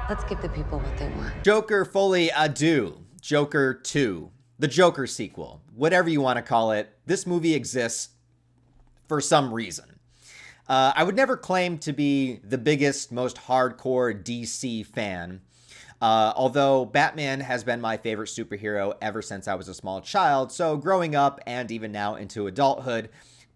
Let's give the people what they want. Joker Folie à Deux, Joker 2, the Joker sequel, whatever you want to call it. This movie exists for some reason. I would never claim to be the biggest, most hardcore DC fan, although Batman has been my favorite superhero ever since I was a small child. So growing up and even now into adulthood,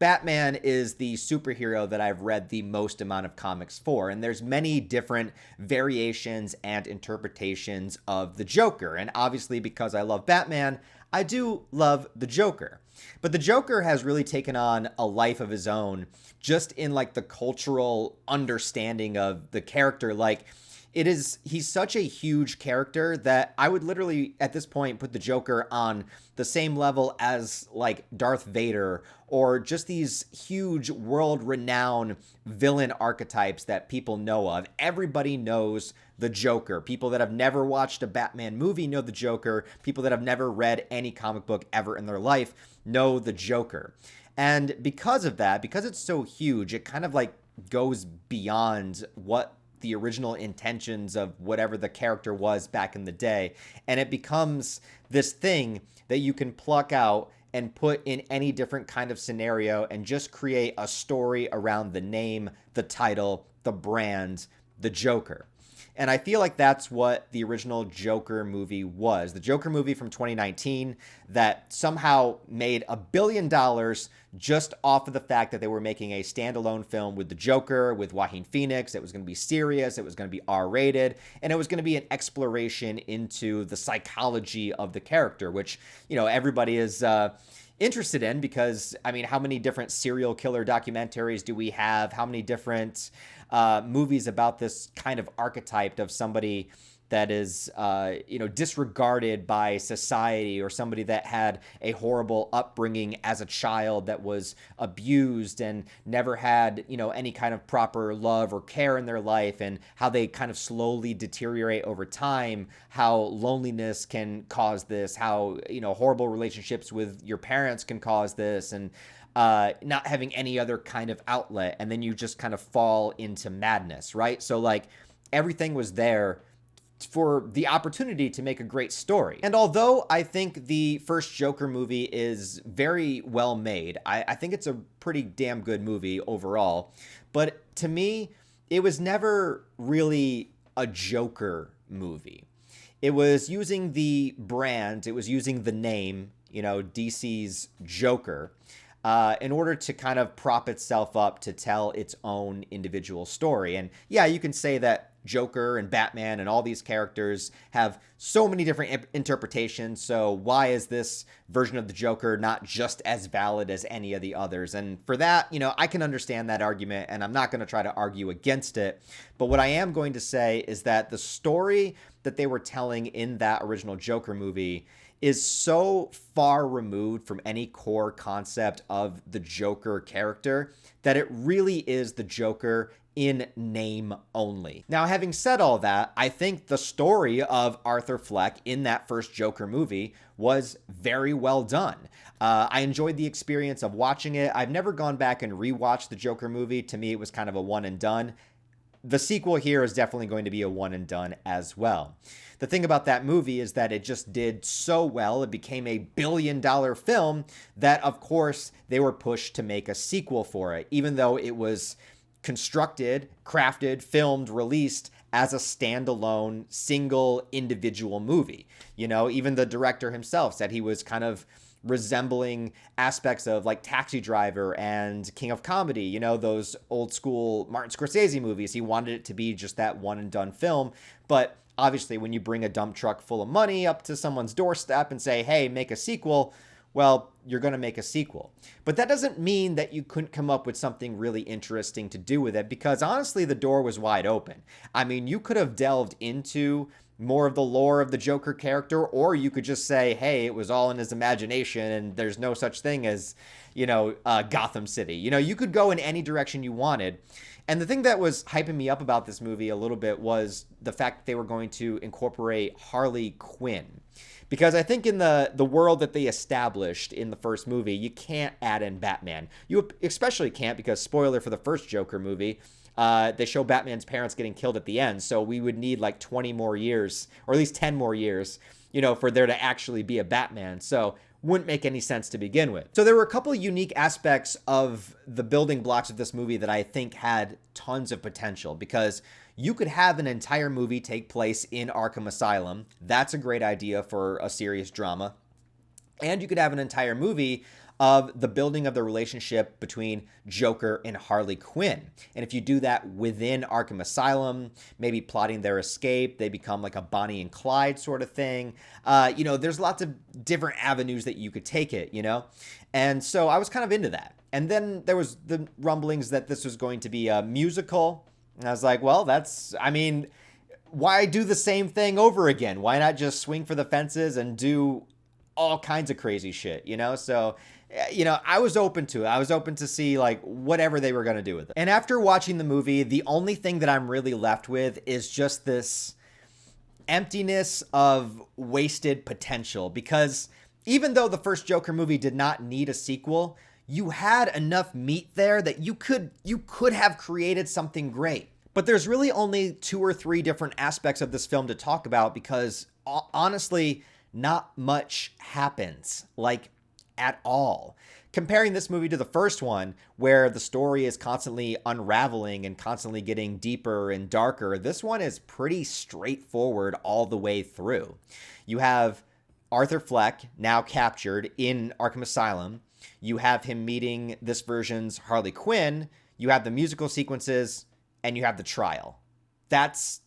Batman is the superhero that I've read the most amount of comics for, and there's many different variations and interpretations of the Joker. And obviously, because I love Batman, I do love the Joker. But the Joker has really taken on a life of his own just in like the cultural understanding of the character. Like, he's such a huge character that I would literally at this point put the Joker on the same level as like Darth Vader or just these huge world renowned villain archetypes that people know of. Everybody knows the Joker. People that have never watched a Batman movie know the Joker. People that have never read any comic book ever in their life know the Joker. And because of that, because it's so huge, it kind of like goes beyond what the original intentions of whatever the character was back in the day. And it becomes this thing that you can pluck out and put in any different kind of scenario and just create a story around the name, the title, the brand, the Joker. And I feel like that's what the original Joker movie was. The Joker movie from 2019 that somehow made $1 billion just off of the fact that they were making a standalone film with the Joker, with Joaquin Phoenix. It was going to be serious. It was going to be R-rated. And it was going to be an exploration into the psychology of the character, which, you know, everybody is interested in because, I mean, how many different serial killer documentaries do we have? How many different movies about this kind of archetype of somebody that is, disregarded by society, or somebody that had a horrible upbringing as a child that was abused and never had, any kind of proper love or care in their life, and how they kind of slowly deteriorate over time, how loneliness can cause this, how, horrible relationships with your parents can cause this, and not having any other kind of outlet, and then you just kind of fall into madness, right? So like everything was there for the opportunity to make a great story. And although I think the first Joker movie is very well made, I think it's a pretty damn good movie overall, but to me, it was never really a Joker movie. It was using the brand, it was using the name, DC's Joker, in order to kind of prop itself up to tell its own individual story. And yeah, you can say that Joker and Batman and all these characters have so many different interpretations. So why is this version of the Joker not just as valid as any of the others? And for that, I can understand that argument, and I'm not going to try to argue against it. But what I am going to say is that the story that they were telling in that original Joker movie is so far removed from any core concept of the Joker character that it really is the Joker in name only. Now, having said all that, I think the story of Arthur Fleck in that first Joker movie was very well done. I enjoyed the experience of watching it. I've never gone back and rewatched the Joker movie. To me, it was kind of a one and done. The sequel here is definitely going to be a one and done as well. The thing about that movie is that it just did so well. It became a $1 billion film that, of course, they were pushed to make a sequel for it, even though it was constructed, crafted, filmed, released as a standalone, single individual movie. Even the director himself said he was kind of resembling aspects of like Taxi Driver and King of Comedy, those old school Martin Scorsese movies. He wanted it to be just that one and done film. But obviously, when you bring a dump truck full of money up to someone's doorstep and say, hey, make a sequel, well, you're going to make a sequel. But that doesn't mean that you couldn't come up with something really interesting to do with it, because honestly, the door was wide open. I mean, you could have delved into more of the lore of the Joker character, or you could just say, hey, it was all in his imagination and there's no such thing as, Gotham City. You could go in any direction you wanted. And the thing that was hyping me up about this movie a little bit was the fact that they were going to incorporate Harley Quinn. Because I think in the world that they established in the first movie, you can't add in Batman. You especially can't, because spoiler for the first Joker movie, They show Batman's parents getting killed at the end, so we would need like 20 more years, or at least 10 more years, for there to actually be a Batman. So wouldn't make any sense to begin with. So there were a couple of unique aspects of the building blocks of this movie that I think had tons of potential, because you could have an entire movie take place in Arkham Asylum. That's a great idea for a serious drama. And you could have an entire movie of the building of the relationship between Joker and Harley Quinn. And if you do that within Arkham Asylum, maybe plotting their escape, they become like a Bonnie and Clyde sort of thing. There's lots of different avenues that you could take it, And so I was kind of into that. And then there was the rumblings that this was going to be a musical. And I was like, well, why do the same thing over again? Why not just swing for the fences and do all kinds of crazy shit, So, I was open to it. I was open to see like whatever they were going to do with it. And after watching the movie, the only thing that I'm really left with is just this emptiness of wasted potential, because even though the first Joker movie did not need a sequel, you had enough meat there that you could have created something great. But there's really only 2 or 3 different aspects of this film to talk about, because honestly, not much happens, like at all. Comparing this movie to the first one, where the story is constantly unraveling and constantly getting deeper and darker, this one is pretty straightforward all the way through. You have Arthur Fleck now captured in Arkham Asylum. You have him meeting this version's Harley Quinn. You have the musical sequences, and you have the trial. That's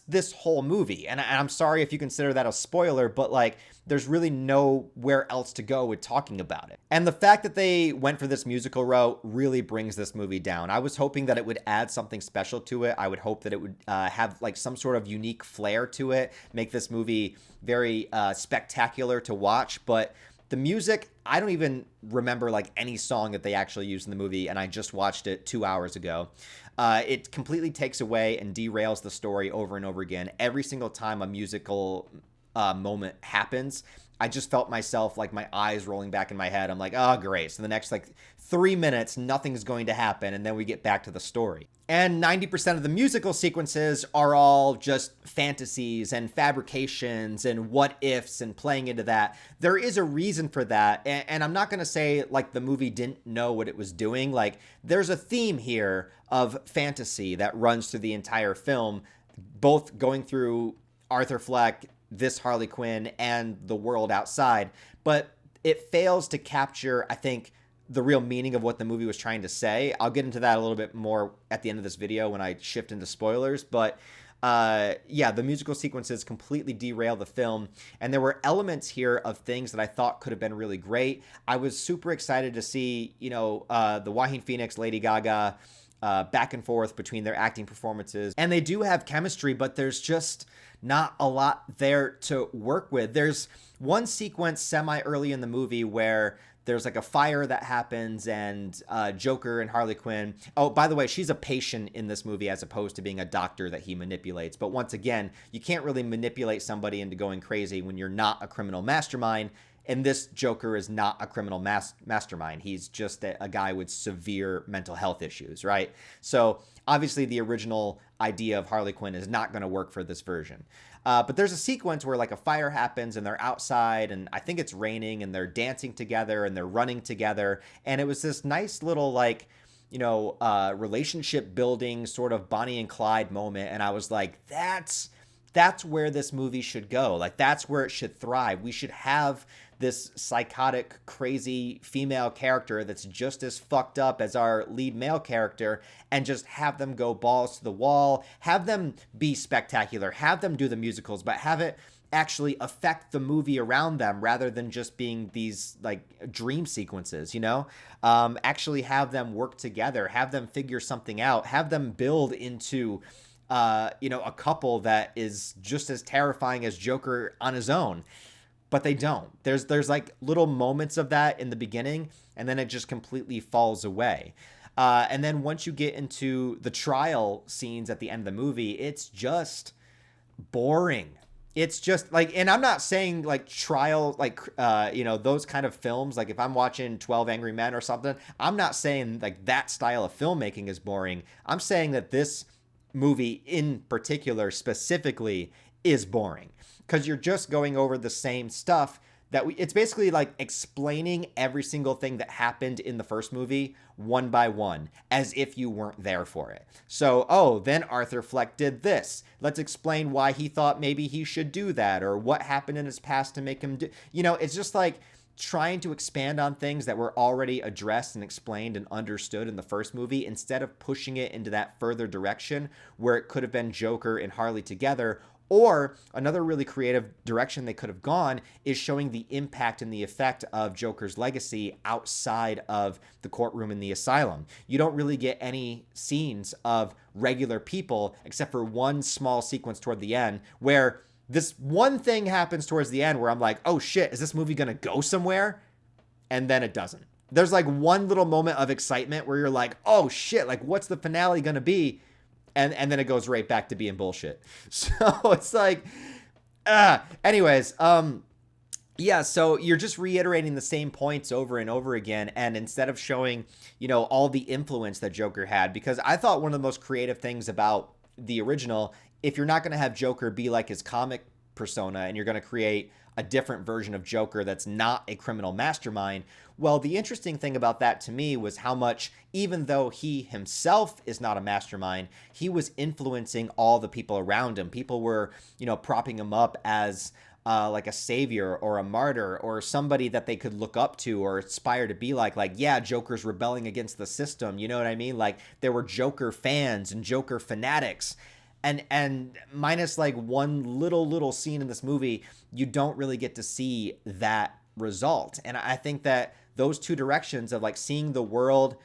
this whole movie. And I'm sorry if you consider that a spoiler, but like, there's really nowhere else to go with talking about it. And the fact that they went for this musical route really brings this movie down. I was hoping that it would add something special to it. I would hope that it would have like some sort of unique flair to it, make this movie very spectacular to watch. But the music, I don't even remember like any song that they actually used in the movie, and I just watched it 2 hours ago. It completely takes away and derails the story over and over again. Every single time a musical moment happens, I just felt myself, like my eyes rolling back in my head. I'm like, oh, great. So the next like 3 minutes, nothing's going to happen. And then we get back to the story. And 90% of the musical sequences are all just fantasies and fabrications and what ifs and playing into that. There is a reason for that. And I'm not going to say like the movie didn't know what it was doing. Like, there's a theme here of fantasy that runs through the entire film, both going through Arthur Fleck, this Harley Quinn, and the world outside. But it fails to capture, I think, the real meaning of what the movie was trying to say. I'll get into that a little bit more at the end of this video when I shift into spoilers. But the musical sequences completely derail the film. And there were elements here of things that I thought could have been really great. I was super excited to see, the Joaquin Phoenix, Lady Gaga, back and forth between their acting performances. And they do have chemistry, but there's just not a lot there to work with. There's one sequence semi early in the movie where there's like a fire that happens, and Joker and Harley Quinn. Oh, by the way, she's a patient in this movie as opposed to being a doctor that he manipulates. But once again, you can't really manipulate somebody into going crazy when you're not a criminal mastermind. And this Joker is not a criminal mastermind. He's just a guy with severe mental health issues, right? So obviously the original idea of Harley Quinn is not going to work for this version. But there's a sequence where like a fire happens and they're outside, and I think it's raining, and they're dancing together and they're running together. And it was this nice little like, relationship building sort of Bonnie and Clyde moment. And I was like, that's where this movie should go. Like, that's where it should thrive. We should have this psychotic, crazy female character that's just as fucked up as our lead male character, and just have them go balls to the wall, have them be spectacular, have them do the musicals, but have it actually affect the movie around them rather than just being these like dream sequences, actually have them work together, have them figure something out, have them build into a couple that is just as terrifying as Joker on his own. But they don't. There's like little moments of that in the beginning, and then it just completely falls away. And then once you get into the trial scenes at the end of the movie, it's just boring. It's just like, and I'm not saying like trial, like, those kind of films. Like if I'm watching 12 Angry Men or something, I'm not saying like that style of filmmaking is boring. I'm saying that this movie in particular, specifically, is boring because you're just going over the same stuff it's basically like explaining every single thing that happened in the first movie one by one as if you weren't there for it. So, oh, then Arthur Fleck did this. Let's explain why he thought maybe he should do that, or what happened in his past to make him do. It's just like trying to expand on things that were already addressed and explained and understood in the first movie instead of pushing it into that further direction where it could have been Joker and Harley together. Or another really creative direction they could have gone is showing the impact and the effect of Joker's legacy outside of the courtroom in the asylum. You don't really get any scenes of regular people except for one small sequence toward the end where this one thing happens towards the end where I'm like, oh shit, is this movie going to go somewhere? And then it doesn't. There's like one little moment of excitement where you're like, oh shit, like what's the finale going to be? And then it goes right back to being bullshit. So it's like, anyways, yeah, so you're just reiterating the same points over and over again. And instead of showing, all the influence that Joker had, because I thought one of the most creative things about the original, if you're not going to have Joker be like his comic persona and you're going to create a different version of Joker that's not a criminal mastermind, well, the interesting thing about that to me was how much, even though he himself is not a mastermind, he was influencing all the people around him. People were, propping him up as like a savior or a martyr or somebody that they could look up to or aspire to be like, yeah, Joker's rebelling against the system. You know what I mean? Like there were Joker fans and Joker fanatics. And minus like one little scene in this movie, you don't really get to see that result. And I think that those two directions of like seeing the world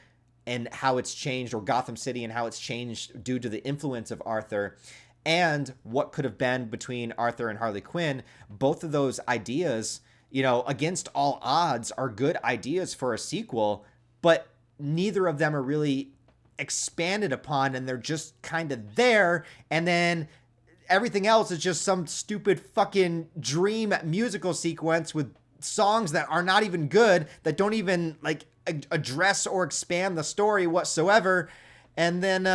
and how it's changed, or Gotham City and how it's changed due to the influence of Arthur, and what could have been between Arthur and Harley Quinn, both of those ideas, against all odds, are good ideas for a sequel, but neither of them are really expanded upon, and they're just kind of there. And then everything else is just some stupid fucking dream musical sequence with songs that are not even good, that don't even like address or expand the story whatsoever. And then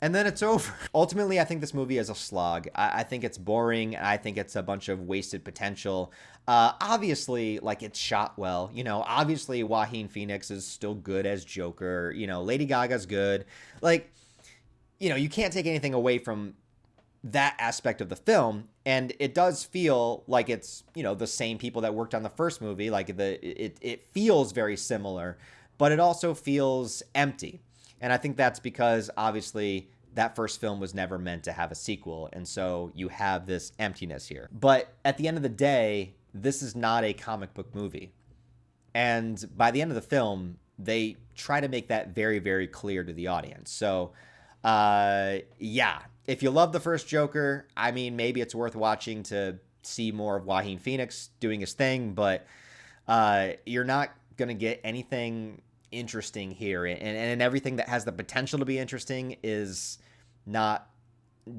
it's over. Ultimately, I think this movie is a slog. I think it's boring. I think it's a bunch of wasted potential. Obviously, like, it's shot well. Obviously, Joaquin Phoenix is still good as Joker. Lady Gaga's good. Like, you can't take anything away from that aspect of the film. And it does feel like it's, the same people that worked on the first movie. Like, it feels very similar, but it also feels empty. And I think that's because, obviously, that first film was never meant to have a sequel. And so you have this emptiness here. But at the end of the day, this is not a comic book movie. And by the end of the film, they try to make that very, very clear to the audience. So, yeah, if you love the first Joker, I mean, maybe it's worth watching to see more of Joaquin Phoenix doing his thing. But you're not going to get anything interesting here, and everything that has the potential to be interesting is not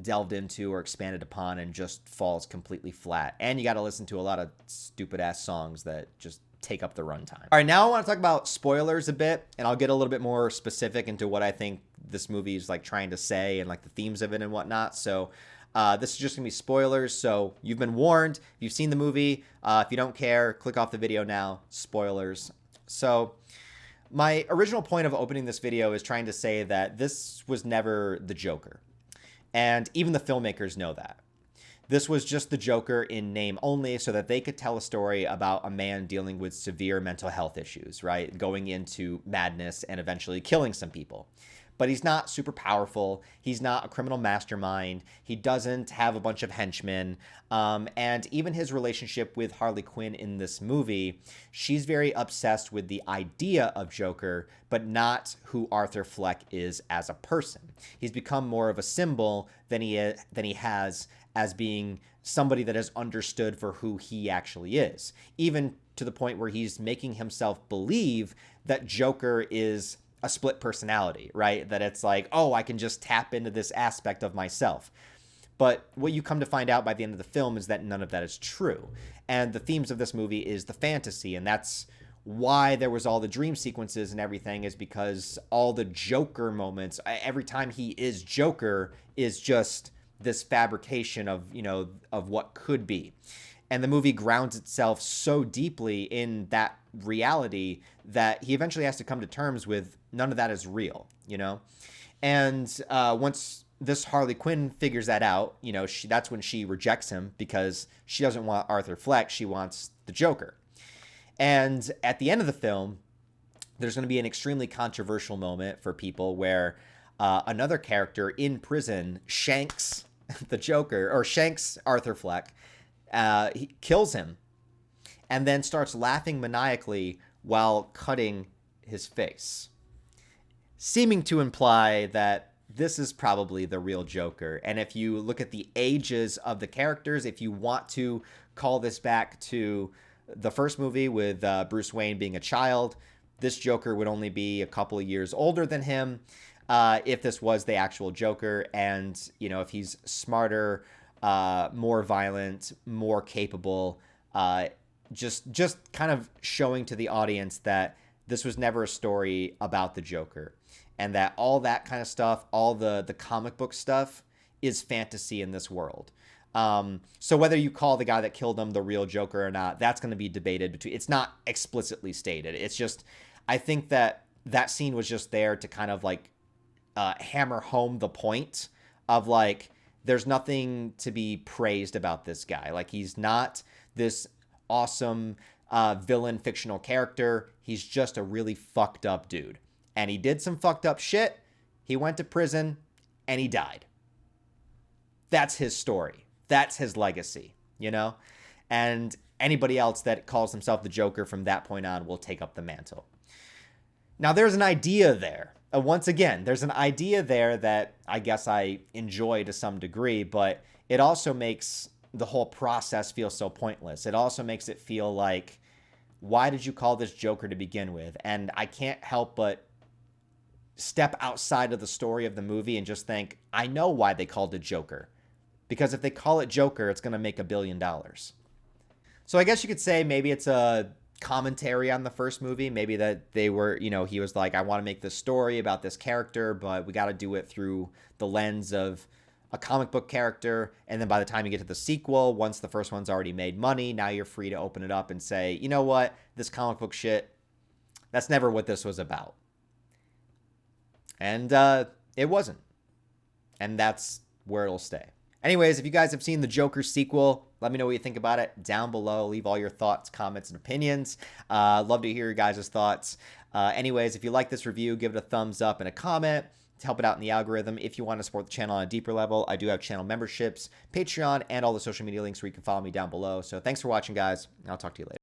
delved into or expanded upon, and just falls completely flat. And you got to listen to a lot of stupid ass songs that just take up the runtime. All right, now I want to talk about spoilers a bit, and I'll get a little bit more specific into what I think this movie is like trying to say and like the themes of it and whatnot. So this is just gonna be spoilers, so you've been warned. If you've seen the movie, if you don't care, click off the video now. Spoilers. So my original point of opening this video is trying to say that this was never the Joker. And even the filmmakers know that. This was just the Joker in name only, so that they could tell a story about a man dealing with severe mental health issues, right? Going into madness and eventually killing some people. But he's not super powerful. He's not a criminal mastermind. He doesn't have a bunch of henchmen. And even his relationship with Harley Quinn in this movie, she's very obsessed with the idea of Joker, but not who Arthur Fleck is as a person. He's become more of a symbol than he has as being somebody that is understood for who he actually is. Even to the point where he's making himself believe that Joker is a split personality, right? That it's like, oh, I can just tap into this aspect of myself. But what you come to find out by the end of the film is that none of that is true. And the themes of this movie is the fantasy, and that's why there was all the dream sequences and everything, is because all the Joker moments, every time he is Joker, is just this fabrication of, of what could be. And the movie grounds itself so deeply in that reality that he eventually has to come to terms with none of that is real, And once this Harley Quinn figures that out, that's when she rejects him, because she doesn't want Arthur Fleck. She wants the Joker. And at the end of the film, there's going to be an extremely controversial moment for people where another character in prison shanks the Joker, or shanks Arthur Fleck. He kills him and then starts laughing maniacally while cutting his face, seeming to imply that this is probably the real Joker. And if you look at the ages of the characters, if you want to call this back to the first movie with Bruce Wayne being a child, this Joker would only be a couple of years older than him if this was the actual Joker. And, if he's smarter, more violent, more capable, just kind of showing to the audience that this was never a story about the Joker, and that all that kind of stuff, all the comic book stuff, is fantasy in this world. So whether you call the guy that killed him the real Joker or not, that's going to be debated between. It's not explicitly stated. It's just, I think that scene was just there to kind of like hammer home the point of like, there's nothing to be praised about this guy. Like, he's not this awesome villain fictional character. He's just a really fucked up dude. And he did some fucked up shit. He went to prison and he died. That's his story. That's his legacy, And anybody else that calls himself the Joker from that point on will take up the mantle. Now, there's an idea there. Once again, there's an idea there that I guess I enjoy to some degree, but it also makes the whole process feel so pointless. It also makes it feel like, why did you call this Joker to begin with? And I can't help but step outside of the story of the movie and just think, I know why they called it Joker. Because if they call it Joker, it's going to make $1 billion. So I guess you could say maybe it's a commentary on the first movie. Maybe that they were, he was like, I want to make this story about this character, but we got to do it through the lens of a comic book character. And then by the time you get to the sequel, once the first one's already made money, now you're free to open it up and say, you know what, this comic book shit, that's never what this was about. And it wasn't. And that's where it'll stay. Anyways, if you guys have seen the Joker sequel, let me know what you think about it down below. Leave all your thoughts, comments, and opinions. Love to hear your guys' thoughts. Anyways, if you like this review, give it a thumbs up and a comment to help it out in the algorithm. If you want to support the channel on a deeper level, I do have channel memberships, Patreon, and all the social media links where you can follow me down below. So thanks for watching, guys. I'll talk to you later.